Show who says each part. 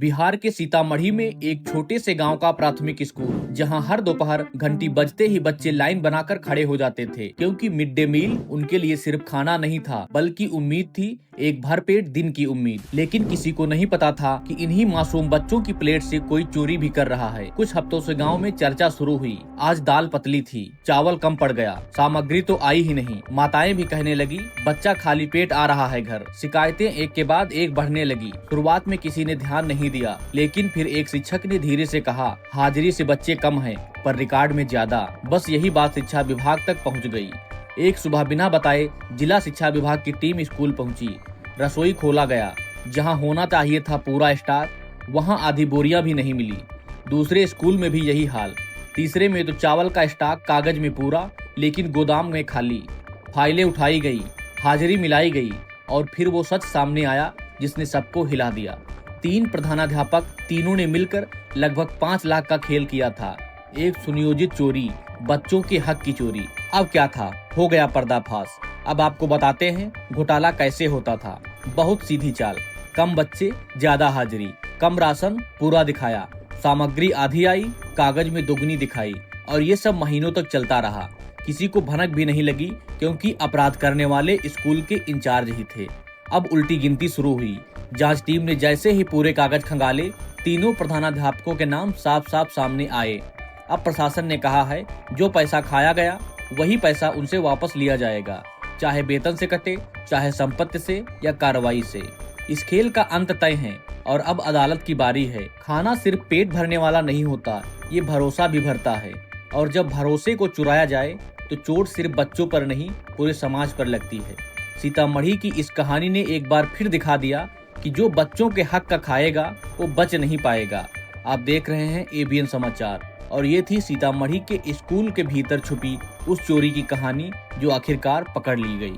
Speaker 1: बिहार के सीतामढ़ी में एक छोटे से गांव का प्राथमिक स्कूल, जहां हर दोपहर घंटी बजते ही बच्चे लाइन बनाकर खड़े हो जाते थे, क्योंकि मिड डे मील उनके लिए सिर्फ खाना नहीं था बल्कि उम्मीद थी, एक भरपेट दिन की उम्मीद। लेकिन किसी को नहीं पता था कि इन्हीं मासूम बच्चों की प्लेट से कोई चोरी भी कर रहा है। कुछ हफ्तों से गांव में चर्चा शुरू हुई। आज दाल पतली थी, चावल कम पड़ गया, सामग्री तो आई ही नहीं। माताएं भी कहने लगी, बच्चा खाली पेट आ रहा है घर। शिकायतें एक के बाद एक बढ़ने लगी। शुरुआत में किसी ने ध्यान नहीं दिया, लेकिन फिर एक शिक्षक ने धीरे से कहा, हाजिरी से बच्चे कम हैं, पर रिकॉर्ड में ज्यादा। बस यही बात शिक्षा विभाग तक पहुंच गई। एक सुबह बिना बताए जिला शिक्षा विभाग की टीम स्कूल पहुंची। रसोई खोला गया, जहां होना चाहिए था पूरा स्टाफ, वहां आधी बोरियां भी नहीं मिली। दूसरे स्कूल में भी यही हाल। तीसरे में तो चावल का स्टॉक कागज में पूरा, लेकिन गोदाम में खाली। फाइलें उठाई गई, हाजिरी मिलाई गई, और फिर वो सच सामने आया जिसने सबको हिला दिया। 3 प्रधानाध्यापक, तीनों ने मिलकर लगभग 5 लाख का खेल किया था। एक सुनियोजित चोरी, बच्चों के हक की चोरी। अब क्या था, हो गया पर्दाफाश। अब आपको बताते हैं घोटाला कैसे होता था। बहुत सीधी चाल, कम बच्चे ज्यादा हाजिरी, कम राशन पूरा दिखाया, सामग्री आधी आई, कागज में दोगुनी दिखाई, और ये सब महीनों तक चलता रहा। किसी को भनक भी नहीं लगी, क्योंकि अपराध करने वाले स्कूल के इंचार्ज ही थे। अब उल्टी गिनती शुरू हुई। जांच टीम ने जैसे ही पूरे कागज खंगाले, तीनों प्रधानाध्यापकों के नाम साफ साफ सामने आए। अब प्रशासन ने कहा है, जो पैसा खाया गया वही पैसा उनसे वापस लिया जाएगा, चाहे वेतन से कटे, चाहे संपत्ति से या कार्रवाई से। इस खेल का अंत तय है और अब अदालत की बारी है। खाना सिर्फ पेट भरने वाला नहीं होता, ये भरोसा भी भरता है। और जब भरोसे को चुराया जाए तो चोट सिर्फ बच्चों पर नहीं, पूरे समाज पर लगती है। सीतामढ़ी की इस कहानी ने एक बार फिर दिखा दिया कि जो बच्चों के हक का खाएगा वो बच नहीं पाएगा। आप देख रहे हैं एबीएन समाचार, और ये थी सीतामढ़ी के स्कूल के भीतर छुपी उस चोरी की कहानी जो आखिरकार पकड़ ली गई।